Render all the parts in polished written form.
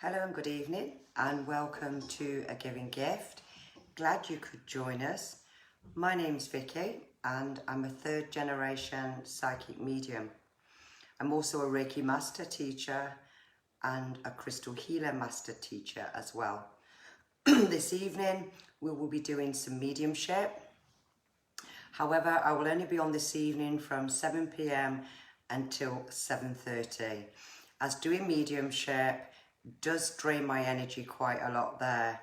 Hello and good evening and welcome to A Giving Gift. Glad you could join us. My name's Vicky and I'm a third generation psychic medium. I'm also a Reiki master teacher and a crystal healer master teacher as well. This evening we will be doing some mediumship. However, I will only be on this evening from 7 p.m. until 7:30, as doing mediumship does drain my energy quite a lot there,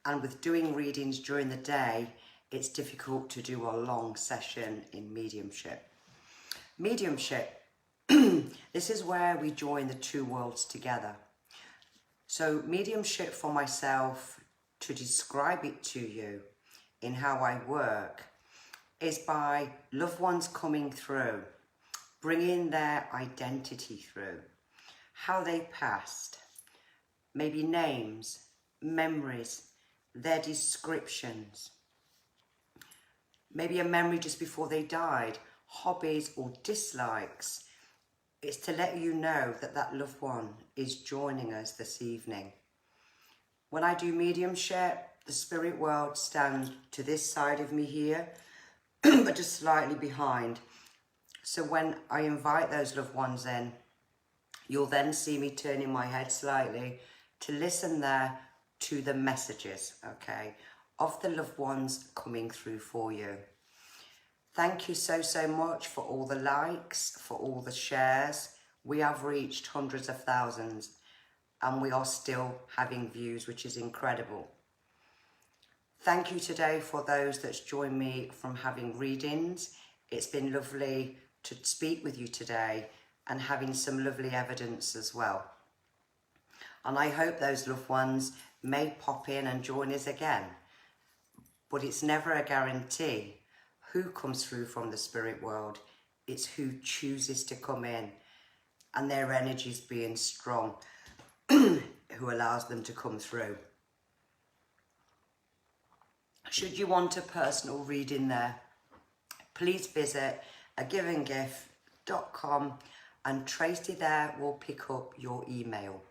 and with doing readings during the day it's difficult to do a long session in mediumship. This is where we join the two worlds together. So mediumship for myself, to describe it to you in how I work, is by loved ones coming through, bringing their identity through, how they passed, maybe names, memories, their descriptions, maybe a memory just before they died, hobbies or dislikes. It's to let you know that that loved one is joining us this evening. When I do mediumship, the spirit world stands to this side of me here, but just slightly behind. So when I invite those loved ones in, you'll then see me turning my head slightly to listen there to the messages, okay, of the loved ones coming through for you. Thank you so much for all the likes, for all the shares. We have reached hundreds of thousands and we are still having views, which is incredible. Thank you today for those that's joined me from having readings. It's been lovely to speak with you today and having some lovely evidence as well. And I hope those loved ones may pop in and join us again. But it's never a guarantee who comes through from the spirit world. It's who chooses to come in and their energies being strong who allows them to come through. Should you want a personal reading there, please visit agivinggift.com and Tracy there will pick up your email.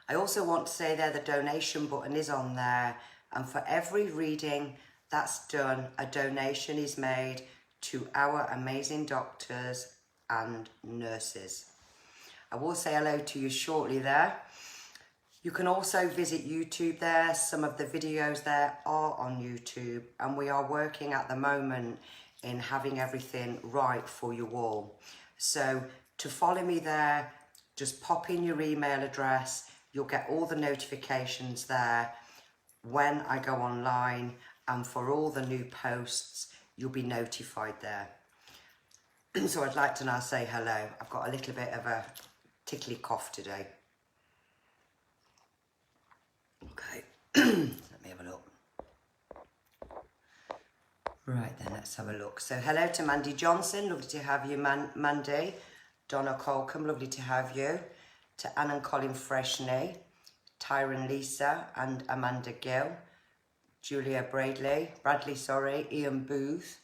I also want to say there the donation button is on there, and for every reading that's done, a donation is made to our amazing doctors and nurses. I will say hello to you shortly there. You can also visit YouTube there. Some of the videos there are on YouTube, and we are working at the moment in having everything right for you all. So to follow me there, just pop in your email address. You'll get all the notifications there when I go online, and for all the new posts, you'll be notified there. So I'd like to now say hello. I've got a little bit of a tickly cough today. Okay, let me have a look. Right then, let's have a look. So hello to Mandy Johnson, lovely to have you, Mandy. Donna Colcom, lovely to have you. To Anne and Colin Freshney, Tyron Lisa and Amanda Gill, Julia Bradley, Ian Booth,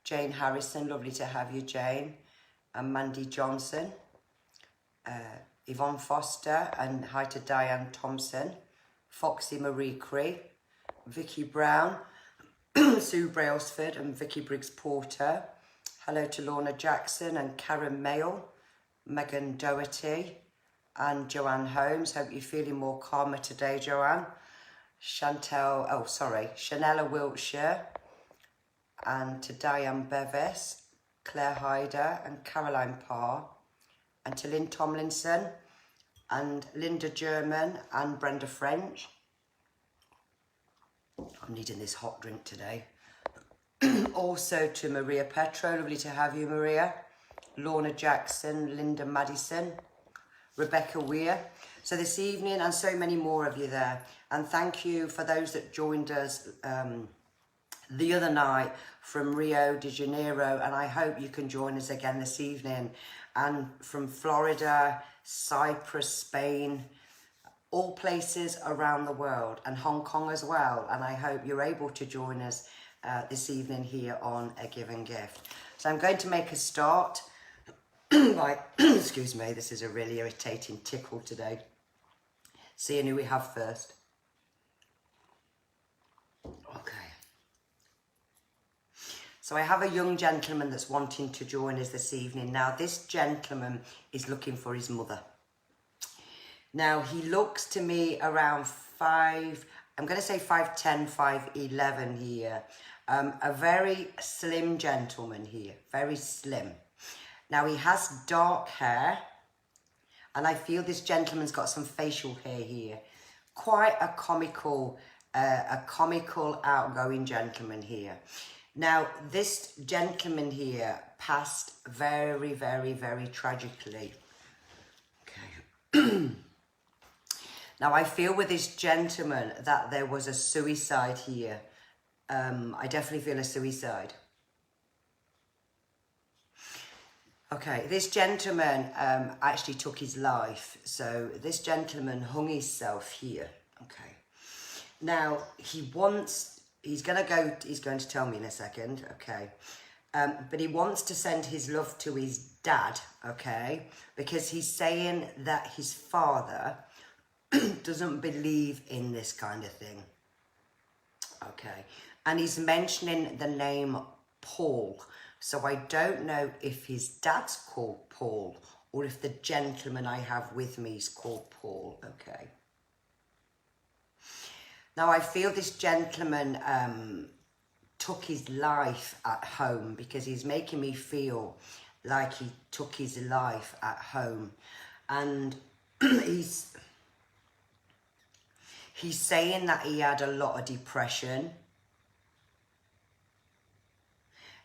Jane Harrison, lovely to have you, Jane, and Mandy Johnson, Yvonne Foster, and hi to Diane Thompson, Foxy Marie Cree, Vicky Brown, Sue Brailsford and Vicky Briggs Porter. Hello to Lorna Jackson and Karen Mayle, Megan Doherty and Joanne Holmes. Hope you're feeling more calmer today, Joanne. Chanella Wiltshire, and to Diane Bevis, Claire Hyder and Caroline Parr, and to Lynn Tomlinson and Linda German and Brenda French. I'm needing this hot drink today. Also to Maria Petro, lovely to have you, Maria. Lorna Jackson, Linda Madison, Rebecca Weir. So this evening, and so many more of you there. And thank you for those that joined us the other night from Rio de Janeiro, and I hope you can join us again this evening. And from Florida, Cyprus, Spain, all places around the world, and Hong Kong as well. And I hope you're able to join us this evening here on A Giving Gift. So I'm going to make a start. Right, excuse me, this is a really irritating tickle today. Seeing who we have first. Okay. So I have a young gentleman that's wanting to join us this evening. Now, this gentleman is looking for his mother. Now, he looks to me around 5, I'm going to say 5'10", 5'11" here. A very slim gentleman here, very slim. Now, he has dark hair, and I feel this gentleman's got some facial hair here. Quite a comical, outgoing gentleman here. Now, this gentleman here passed very, very, very tragically. Okay. Now, I feel with this gentleman that there was a suicide here. I definitely feel a suicide. Okay, this gentleman actually took his life. So this gentleman hung himself here. Okay. Now, he's going to tell me in a second, okay. But he wants to send his love to his dad, okay, because he's saying that his father doesn't believe in this kind of thing, okay. And he's mentioning the name Paul. So I don't know if his dad's called Paul or if the gentleman I have with me is called Paul, okay. Now, I feel this gentleman took his life at home because he's making me feel like he took his life at home. And he's saying that he had a lot of depression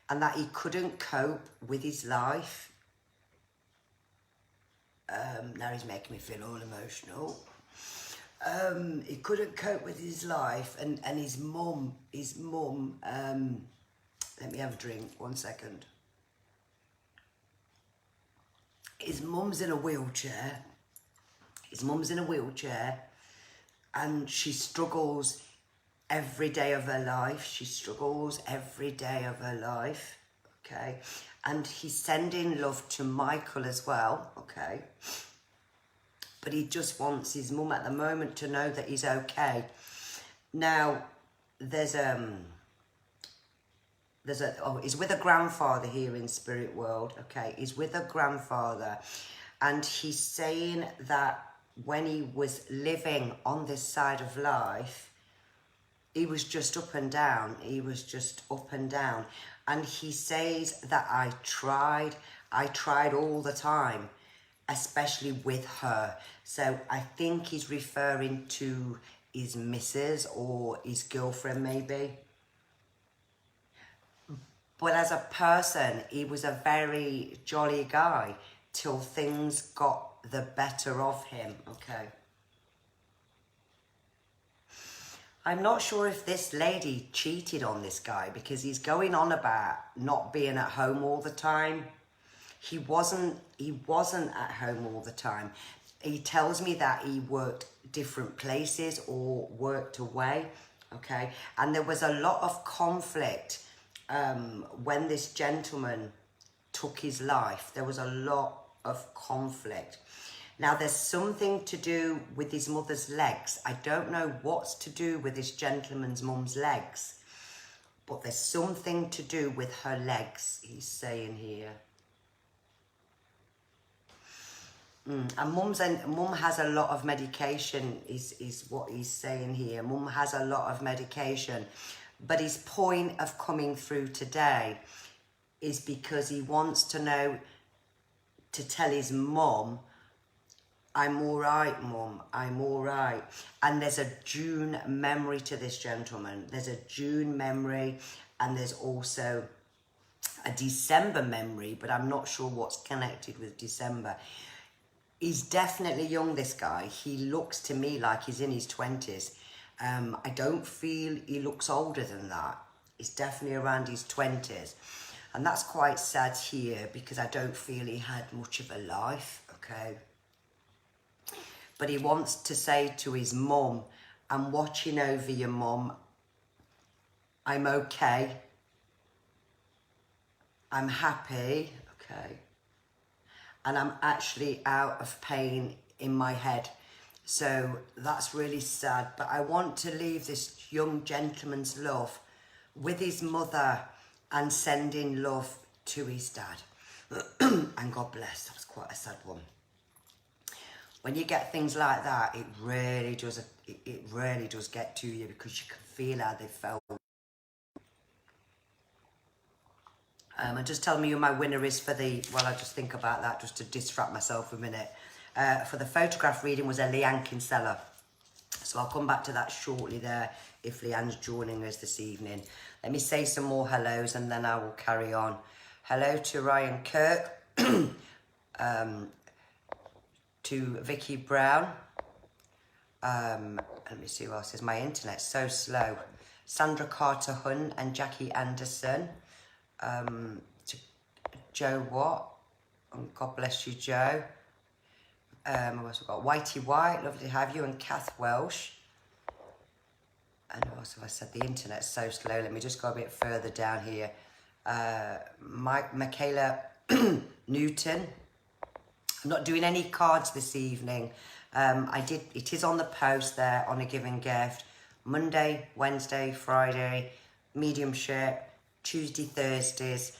and that he couldn't cope with his life. Now he's making me feel all emotional. He couldn't cope with his life, and his mum, let me have a drink, 1 second. His mum's in a wheelchair. And she struggles every day of her life. Okay. And he's sending love to Michael as well, okay. But he just wants his mum at the moment to know that he's okay. Now, he's with a grandfather here in Spirit World, okay? He's with a grandfather, and he's saying that when he was living on this side of life, he was just up and down. And he says that I tried all the time, especially with her. So I think he's referring to his missus or his girlfriend maybe. But as a person, he was a very jolly guy till things got the better of him, okay. I'm not sure if this lady cheated on this guy because he's going on about not being at home all the time. He wasn't at home all the time. He tells me that he worked different places or worked away, okay? And there was a lot of conflict when this gentleman took his life. There was a lot of conflict. Now, there's something to do with his mother's legs. I don't know what's to do with this gentleman's mum's legs, but there's something to do with her legs, he's saying here. And mum has a lot of medication, is what he's saying here. Mum has a lot of medication. But his point of coming through today is because he wants to know, to tell his mum, I'm all right, Mum, I'm all right. And there's a June memory to this gentleman. There's a June memory, and there's also a December memory, but I'm not sure what's connected with December. He's definitely young, this guy. He looks to me like he's in his 20s. I don't feel he looks older than that. He's definitely around his 20s. And that's quite sad here because I don't feel he had much of a life, okay? But he wants to say to his mum, I'm watching over your mum. I'm okay. I'm happy, okay? and I'm actually out of pain in my head. So that's really sad, but I want to leave this young gentleman's love with his mother and sending love to his dad. And God bless, that was quite a sad one. When you get things like that, it really does get to you, because you can feel how they felt. And just tell me who my winner is for the, well, I just think about that just to distract myself a minute. For the photograph reading was a Leanne Kinsella. So I'll come back to that shortly there if Leanne's joining us this evening. Let me say some more hellos and then I will carry on. Hello to Ryan Kirk, to Vicky Brown. Let me see who else is. My internet's so slow. Sandra Carter Hunt and Jackie Anderson. To Joe Watt. God bless you, Joe. Who else have got? Whitey White, lovely to have you, and Kath Welsh. And who else have I said? The internet's so slow. Let me just go a bit further down here. Michaela Newton. I'm not doing any cards this evening. It is on the post there on A Given Gift. Monday, Wednesday, Friday, mediumship, Tuesday, Thursdays.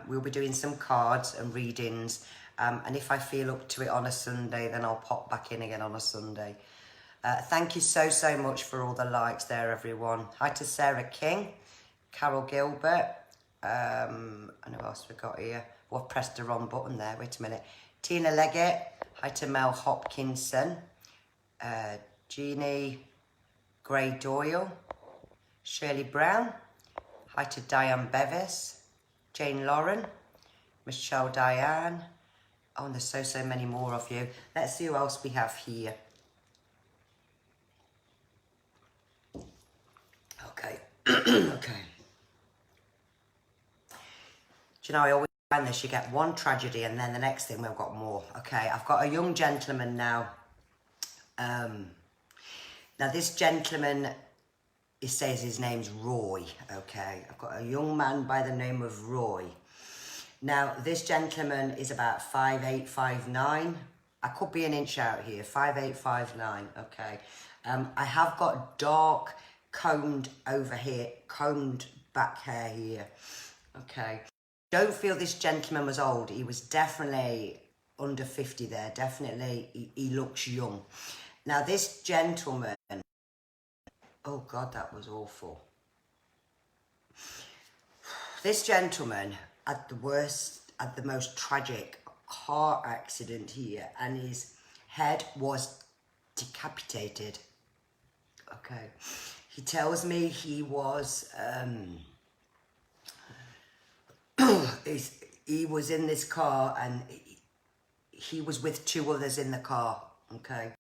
We'll be doing some cards and readings. And if I feel up to it on a Sunday, then I'll pop back in again on a Sunday. Thank you so much for all the likes there, everyone. Hi to Sarah King, Carol Gilbert, and who else we got here? Oh, I've pressed the wrong button there, wait a minute. Tina Leggett, hi to Mel Hopkinson, Jeannie Gray Doyle, Shirley Brown, hi to Diane Bevis, Jane Lauren, Michelle Diane. Oh, and there's so many more of you. Let's see who else we have here. Okay. Okay. Do you know, I always find this, you get one tragedy and then the next thing we've got more. Okay, I've got a young gentleman now. Now this gentleman, he says his name's Roy, okay? I've got a young man by the name of Roy. Now, this gentleman is about 5'8", 5'9". I could be an inch out here, 5'8", 5'9", okay? I have got dark combed over here, combed back hair here, okay? Don't feel this gentleman was old. He was definitely under 50 there, definitely. He looks young. Now, this gentleman, oh God, that was awful. This gentleman had the most tragic car accident here, and his head was decapitated. Okay, he tells me he was he was in this car and he was with two others in the car. Okay,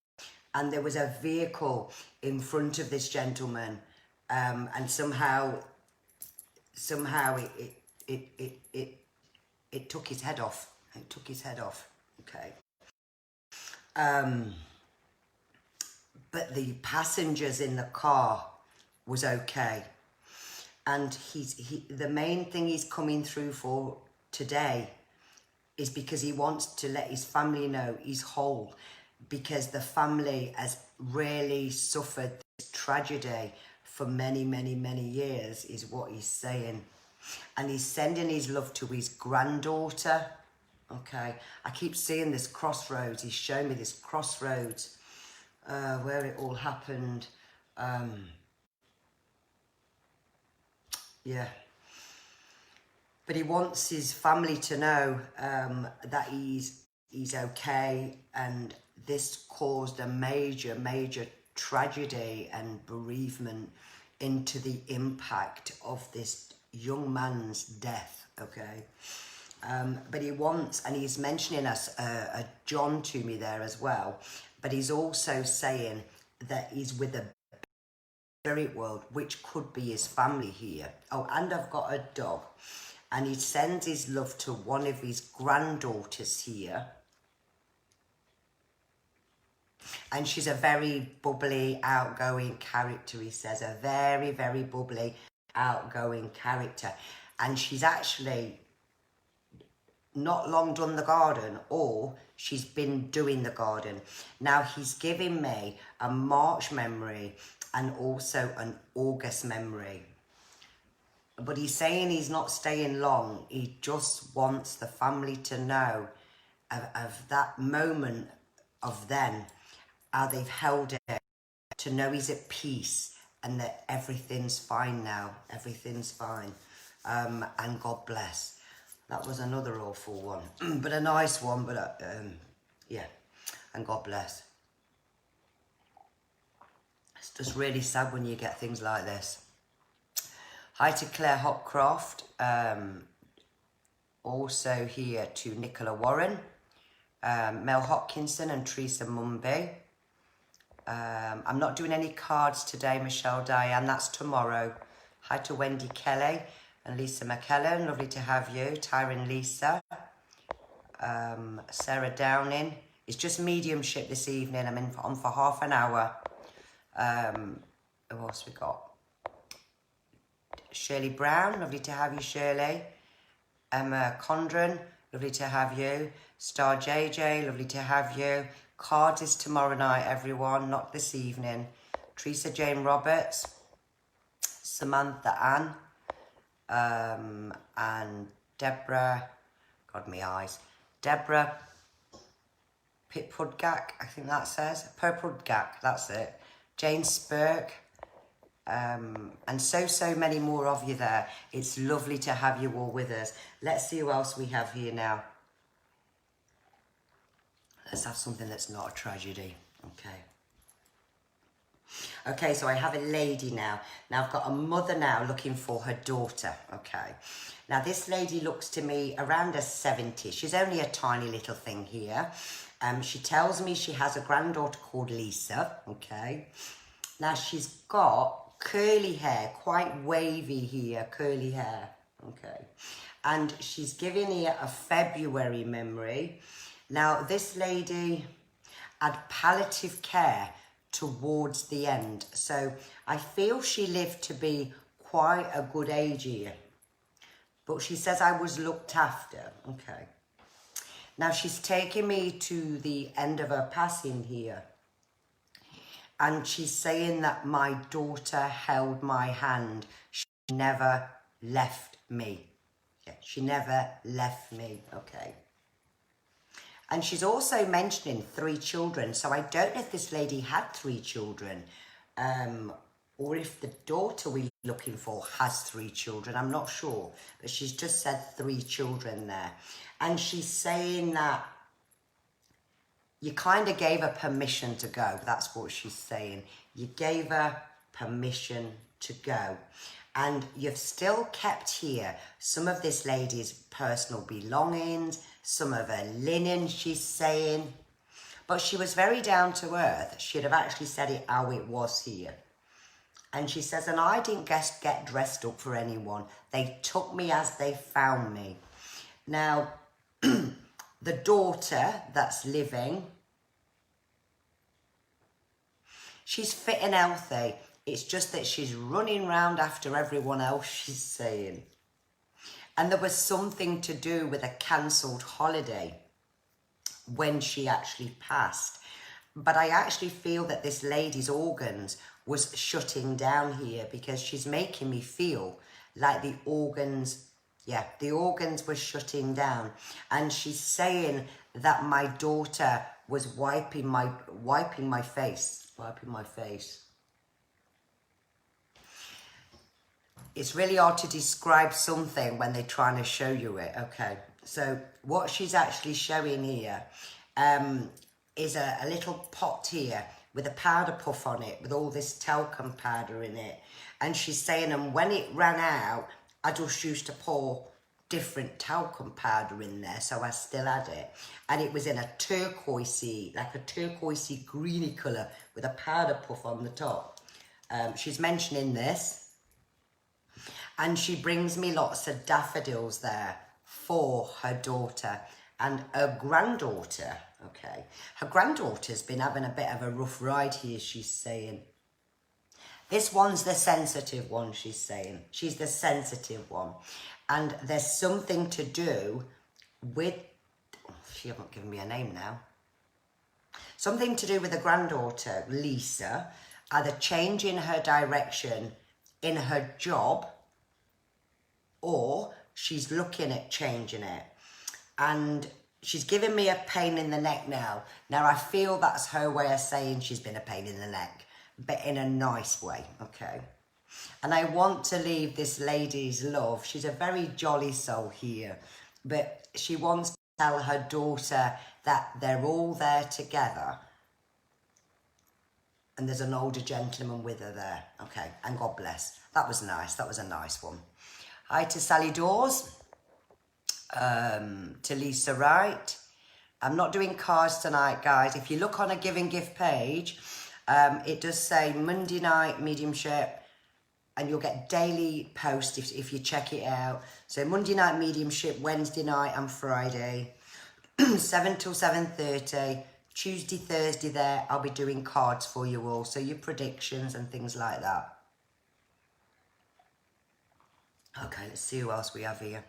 and there was a vehicle in front of this gentleman, and somehow it took his head off. It took his head off. Okay. But the passengers in the car was okay. And the main thing he's coming through for today is because he wants to let his family know he's whole, because the family has really suffered this tragedy for many years, is what he's saying. And he's sending his love to his granddaughter. Okay, I keep seeing this crossroads. He's showing me this crossroads where it all happened. Yeah. But he wants his family to know that he's okay, and this caused a major tragedy and bereavement into the impact of this young man's death, okay? But he wants, and he's mentioning a John to me there as well, but he's also saying that he's with a spirit world, which could be his family here. Oh, and I've got a dog, and he sends his love to one of his granddaughters here. And she's a very bubbly, outgoing character, he says, a very bubbly, outgoing character. And she's actually not long done the garden, or she's been doing the garden. Now he's giving me a March memory and also an August memory. But he's saying he's not staying long. He just wants the family to know of that moment of then, how they've held it, to know he's at peace and that everything's fine now. Everything's fine. And God bless. That was another awful one, but a nice one, but yeah, and God bless. It's just really sad when you get things like this. Hi to Claire Hopcroft, also here to Nicola Warren, Mel Hopkinson and Teresa Mumby. I'm not doing any cards today, Michelle Diane, that's tomorrow. Hi to Wendy Kelly and Lisa McKellen, lovely to have you. Tyron Lisa, Sarah Downing. It's just mediumship this evening. I'm on for half an hour. Who else we got? Shirley Brown, lovely to have you, Shirley. Emma Condren, lovely to have you. Star JJ, lovely to have you. Cards is tomorrow night, everyone, not this evening. Teresa Jane Roberts, Samantha Ann, and Deborah, God, my eyes. Deborah Pudgak, I think that says. Pudgak, that's it. Jane Spurk, and so many more of you there. It's lovely to have you all with us. Let's see who else we have here now. Let's have something that's not a tragedy. Okay, so I have a lady now. Now I've got a mother now looking for her daughter. Okay, now this lady looks to me around her 70s. She's only a tiny little thing here. She tells me she has a granddaughter called Lisa. Okay, now she's got curly hair, quite wavy here, curly hair. Okay, and she's giving here a February memory. Now this lady had palliative care towards the end, so I feel she lived to be quite a good age here, but she says I was looked after. Okay, now she's taking me to the end of her passing here, and she's saying that my daughter held my hand. She never left me. Yeah, she never left me. Okay. And she's also mentioning 3 children. So I don't know if this lady had 3 children, or if the daughter we're looking for has 3 children. I'm not sure, but she's just said 3 children there. And she's saying that you kind of gave her permission to go. That's what she's saying. You gave her permission to go. And you've still kept here some of this lady's personal belongings, some of her linen, she's saying. But she was very down to earth. She'd have actually said it how it was here. And she says, and I didn't get dressed up for anyone. They took me as they found me. Now, the daughter that's living, she's fit and healthy. It's just that she's running round after everyone else, she's saying. And there was something to do with a cancelled holiday when she actually passed. But I actually feel that this lady's organs was shutting down here, because she's making me feel like the organs, the organs were shutting down. And she's saying that my daughter was wiping my face. It's really hard to describe something when they're trying to show you it. Okay, so what she's actually showing here is a little pot here with a powder puff on it, with all this talcum powder in it. And she's saying, and when it ran out, I just used to pour different talcum powder in there, so I still had it. And it was in a turquoisey, like a turquoisey greeny colour with a powder puff on the top. She's mentioning this. And she brings me lots of daffodils there for her daughter and her granddaughter. Okay, her granddaughter's been having a bit of a rough ride here, she's saying. This one's the sensitive one, she's saying. She's the sensitive one. And there's something to do with, she hasn't given me a name now, something to do with the granddaughter, Lisa, either changing her direction in her job or she's looking at changing it. And she's giving me a pain in the neck now. Now, I feel that's her way of saying she's been a pain in the neck, but in a nice way, okay? And I want to leave this lady's love. She's a very jolly soul here, but she wants to tell her daughter that they're all there together. And there's an older gentleman with her there. Okay, and God bless. That was nice. That was a nice one. Hi to Sally Dawes. To Lisa Wright. I'm not doing cards tonight, guys. If you look on a Give and Gift page, it does say Monday night mediumship, and you'll get daily posts if you check it out. So Monday night mediumship, Wednesday night and Friday, 7 till 7:30. Tuesday, Thursday there, I'll be doing cards for you all. So your predictions and things like that. Okay, let's see who else we have here.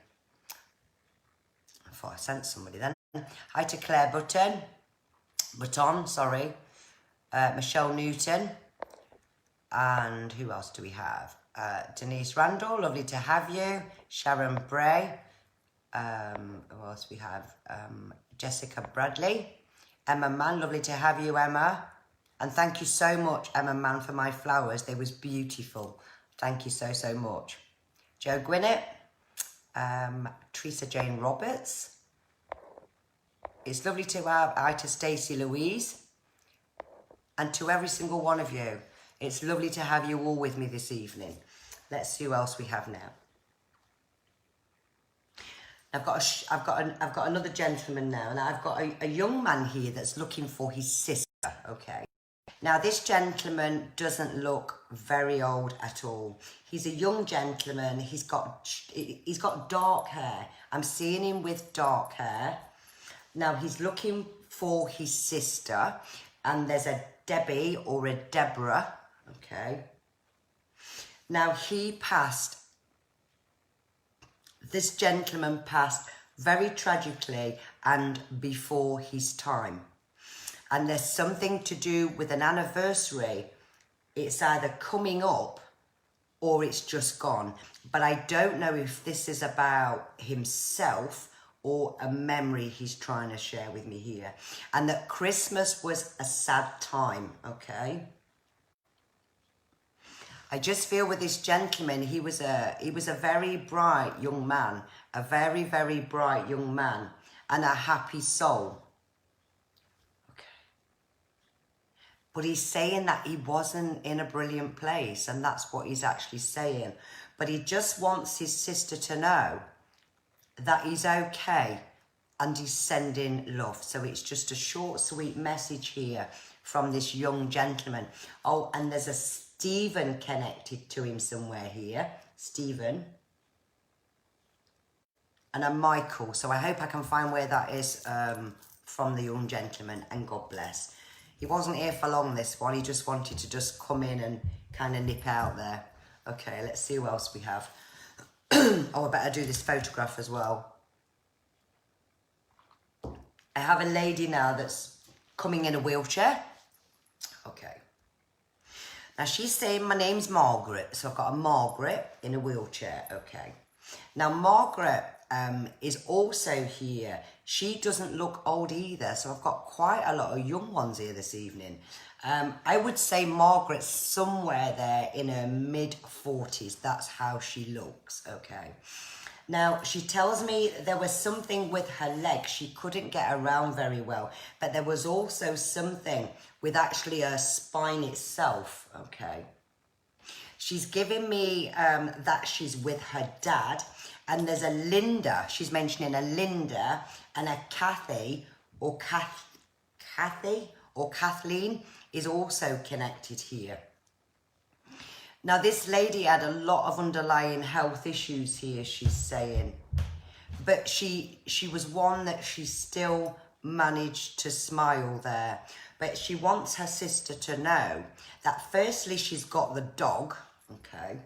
I thought I sent somebody then. Hi to Claire Button, sorry. Michelle Newton. And who else do we have? Denise Randall, lovely to have you. Sharon Bray. Who else we have? Jessica Bradley. Emma Mann, lovely to have you, Emma. And thank you so much, Emma Mann, for my flowers. They was beautiful. Thank you so, so much. Joe Gwinnett. Teresa Jane Roberts. It's lovely to have hi to Stacey Louise. And to every single one of you. It's lovely to have you all with me this evening. Let's see who else we have now. I've got another gentleman now, and I've got a young man here that's looking for his sister. Okay. Now this gentleman doesn't look very old at all. He's a young gentleman. He's got dark hair. I'm seeing him with dark hair. Now he's looking for his sister, and there's a Debbie or a Deborah. Okay. Now this gentleman passed very tragically and before his time. And there's something to do with an anniversary. It's either coming up or it's just gone. But I don't know if this is about himself or a memory he's trying to share with me here. And that Christmas was a sad time, okay? I just feel with this gentleman, he was a very bright young man, a very, very bright young man, and a happy soul. Okay. But he's saying that he wasn't in a brilliant place, and that's what he's actually saying. But he just wants his sister to know that he's okay, and he's sending love. So it's just a short, sweet message here from this young gentleman. Oh, and there's a Stephen connected to him somewhere here. Stephen. And a Michael. So I hope I can find where that is from the young gentleman. And God bless. He wasn't here for long, this one. He just wanted to just come in and kind of nip out there. Okay, let's see who else we have. Oh, I better do this photograph as well. I have a lady now that's coming in a wheelchair. Okay. Now, she's saying, my name's Margaret. So I've got a Margaret in a wheelchair. Okay. Now, Margaret is also here. She doesn't look old either. So I've got quite a lot of young ones here this evening. I would say Margaret's somewhere there in her mid-40s. That's how she looks. Okay. Now, she tells me there was something with her leg. She couldn't get around very well. But there was also something with actually her spine itself. Okay. She's giving me that she's with her dad. And there's a Linda. She's mentioning a Linda and a Kathy or Kathleen is also connected here. Now, this lady had a lot of underlying health issues here, she's saying. But she was one that she still managed to smile there. But she wants her sister to know that firstly, she's got the dog, okay?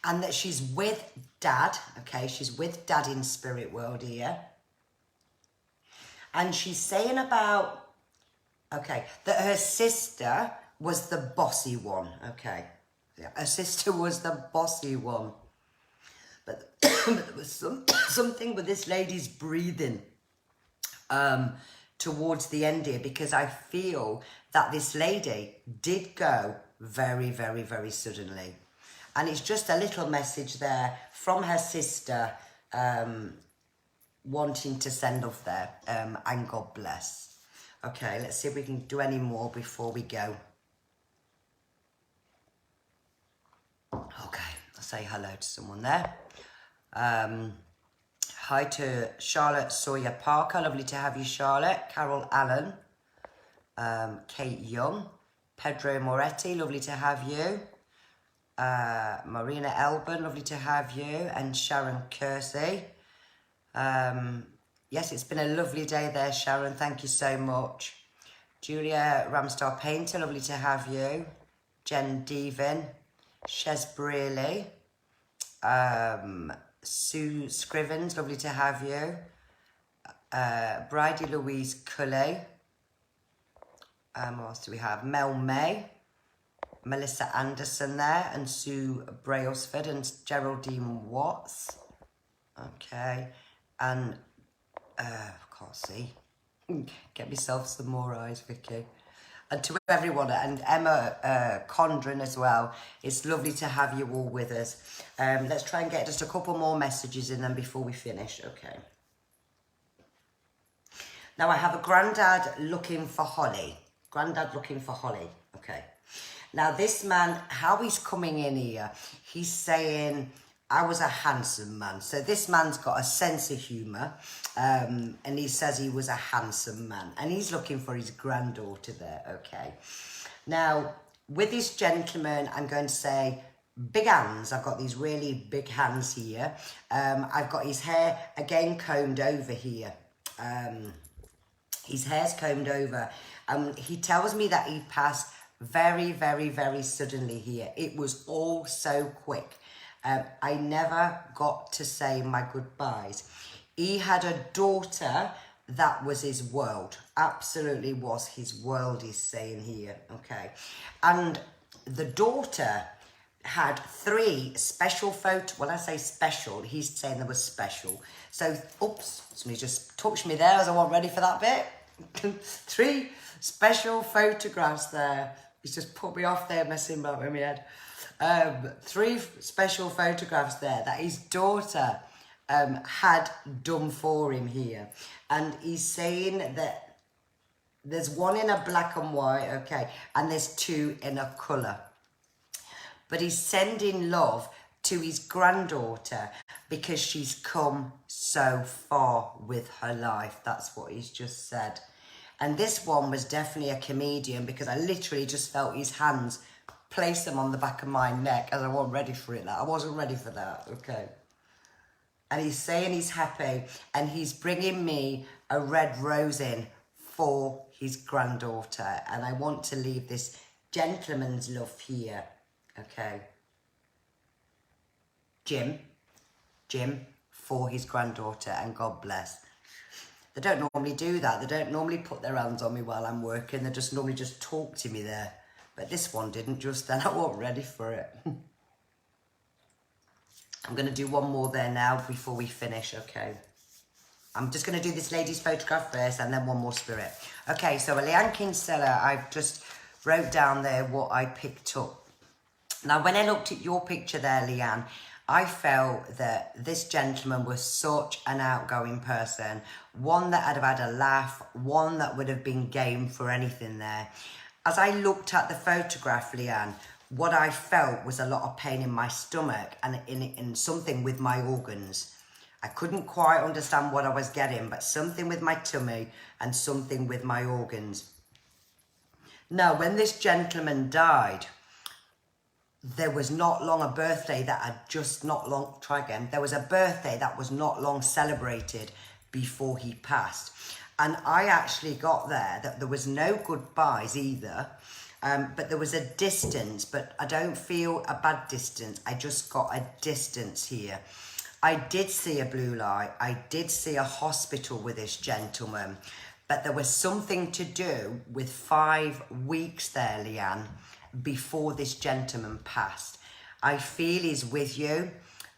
and that she's with Dad, okay? She's with Dad in spirit world here. And she's saying about, okay, that her sister was the bossy one, okay? Yeah, her sister was the bossy one. But there was something with this lady's breathing towards the end here, because I feel that this lady did go very, very, very suddenly. And it's just a little message there from her sister wanting to send off there, and God bless. Okay, let's see if we can do any more before we go. Okay, I'll say hello to someone there. Hi to Charlotte Sawyer Parker. Lovely to have you, Charlotte. Carol Allen. Kate Young. Pedro Moretti. Lovely to have you. Marina Elburn. Lovely to have you. And Sharon Kersey. Yes, it's been a lovely day there, Sharon. Thank you so much. Julia Ramstar Painter. Lovely to have you. Jen Devin. Shez Brearley. Sue Scrivens, lovely to have you. Bridie Louise Culley. What else do we have? Mel May. Melissa Anderson there. And Sue Brailsford and Geraldine Watts. Okay. And, I can't see. Get myself some more eyes, Vicky. And to everyone, and Emma Condren as well. It's lovely to have you all with us. Let's try and get just a couple more messages in them before we finish. Okay. Now I have a granddad looking for Holly. Granddad looking for Holly. Okay. Now this man, how he's coming in here, he's saying, I was a handsome man. So this man's got a sense of humour, and he says he was a handsome man. And he's looking for his granddaughter there, okay. Now, with this gentleman, I'm going to say big hands. I've got these really big hands here. I've got his hair, again, combed over here. His hair's combed over. He tells me that he passed very, very, very suddenly here. It was all so quick. I never got to say my goodbyes. He had a daughter that was his world. Absolutely was his world, he's saying here. Okay. And the daughter had 3 special photos. Well, I say special. He's saying they were special. So, oops, somebody just touched me there as I wasn't ready for that bit. 3 special photographs there. He's just put me off there, messing about with my head. 3 special photographs there that his daughter had done for him here. And he's saying that there's 1 in a black and white, okay, and there's 2 in a colour. But he's sending love to his granddaughter because she's come so far with her life. That's what he's just said. And this one was definitely a comedian, because I literally just felt his hands place them on the back of my neck as I wasn't ready for it. I wasn't ready for that, okay. And he's saying he's happy, and he's bringing me a red rose in for his granddaughter. And I want to leave this gentleman's love here, okay. Jim, for his granddaughter, and God bless. They don't normally do that. They don't normally put their hands on me while I'm working. They just normally just talk to me there. But this one didn't just then. I wasn't ready for it. I'm going to do one more there now before we finish, okay? I'm just going to do this lady's photograph first and then one more spirit. Okay, so a Leanne Kinsella, I've just wrote down there what I picked up. Now, when I looked at your picture there, Leanne, I felt that this gentleman was such an outgoing person. One that had had a laugh, one that would have been game for anything there. As I looked at the photograph, Leanne, what I felt was a lot of pain in my stomach and in something with my organs. I couldn't quite understand what I was getting, but something with my tummy and something with my organs. Now, when this gentleman died, there was not long a birthday that had just not long, there was a birthday that was not long celebrated before he passed. And I actually got there that there was no goodbyes either. But there was a distance, but I don't feel a bad distance. I just got a distance here. I did see a blue light. I did see a hospital with this gentleman, but there was something to do with 5 weeks there, Leanne, before this gentleman passed. I feel he's with you.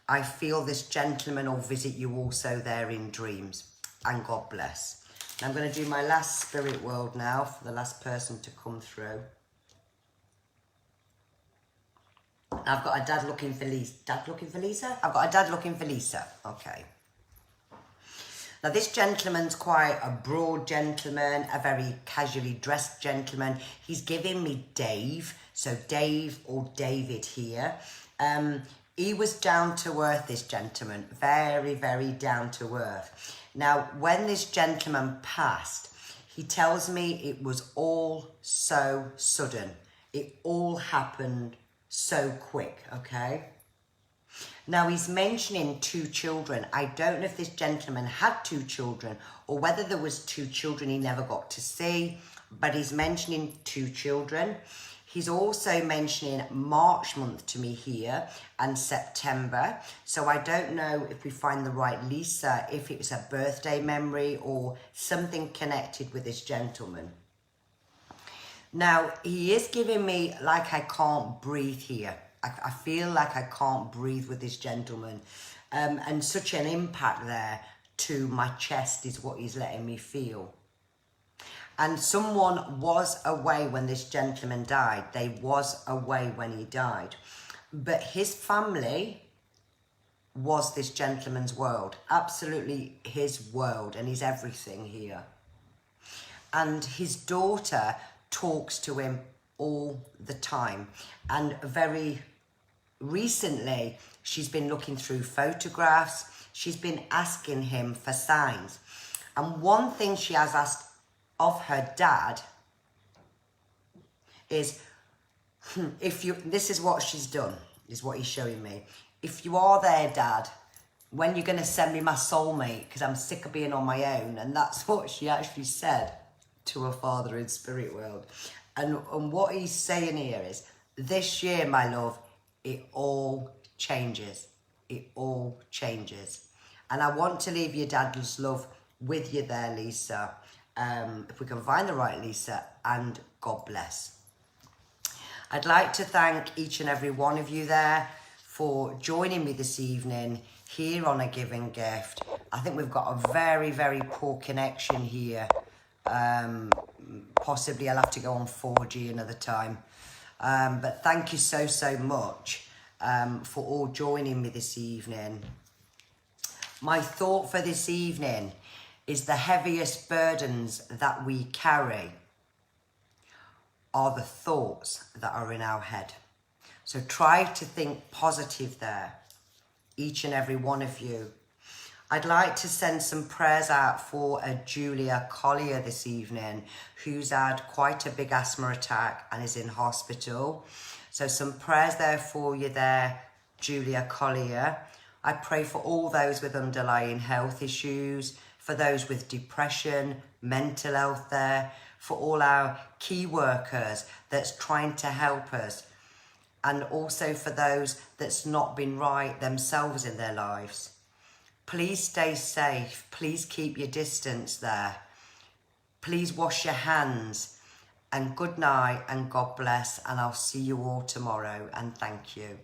I feel this gentleman will visit you also there in dreams. And God bless. I'm going to do my last spirit world now for the last person to come through. I've got a dad looking for Lisa. Dad looking for Lisa? I've got a dad looking for Lisa. Okay. Now this gentleman's quite a broad gentleman, a very casually dressed gentleman. He's giving me Dave. So Dave or David here. He was down to earth, this gentleman. Very, very down to earth. Now, when this gentleman passed, he tells me it was all so sudden. It all happened so quick, okay? Now, he's mentioning 2 children. I don't know if this gentleman had 2 children or whether there was 2 children he never got to see, but he's mentioning 2 children. He's also mentioning March month to me here and September. So I don't know if we find the right Lisa, if it was a birthday memory or something connected with this gentleman. Now, he is giving me like I can't breathe here. I feel like I can't breathe with this gentleman. And such an impact there to my chest is what he's letting me feel. And someone was away when this gentleman died. They was away when he died. But his family was this gentleman's world. Absolutely his world and his everything here. And his daughter talks to him all the time. And very recently, she's been looking through photographs. She's been asking him for signs. And one thing she has asked of her dad is, this is what she's done, is what he's showing me. If you are there, Dad, when you're going to send me my soulmate, because I'm sick of being on my own. And that's what she actually said to her father in spirit world. And what he's saying here is, this year, my love, it all changes. It all changes. And I want to leave your dad's love with you there, Lisa. If we can find the right Lisa, and God bless. I'd like to thank each and every one of you there for joining me this evening here on A Giving Gift. I think we've got a very, very poor connection here. Possibly I'll have to go on 4G another time. But thank you so, so much for all joining me this evening. My thought for this evening is the heaviest burdens that we carry are the thoughts that are in our head. So try to think positive there, each and every one of you. I'd like to send some prayers out for a Julia Collier this evening, who's had quite a big asthma attack and is in hospital. So some prayers there for you there, Julia Collier. I pray for all those with underlying health issues, for those with depression, mental health there, for all our key workers that's trying to help us, and also for those that's not been right themselves in their lives. Please stay safe. Please keep your distance there. Please wash your hands. And good night and God bless. And I'll see you all tomorrow. And thank you.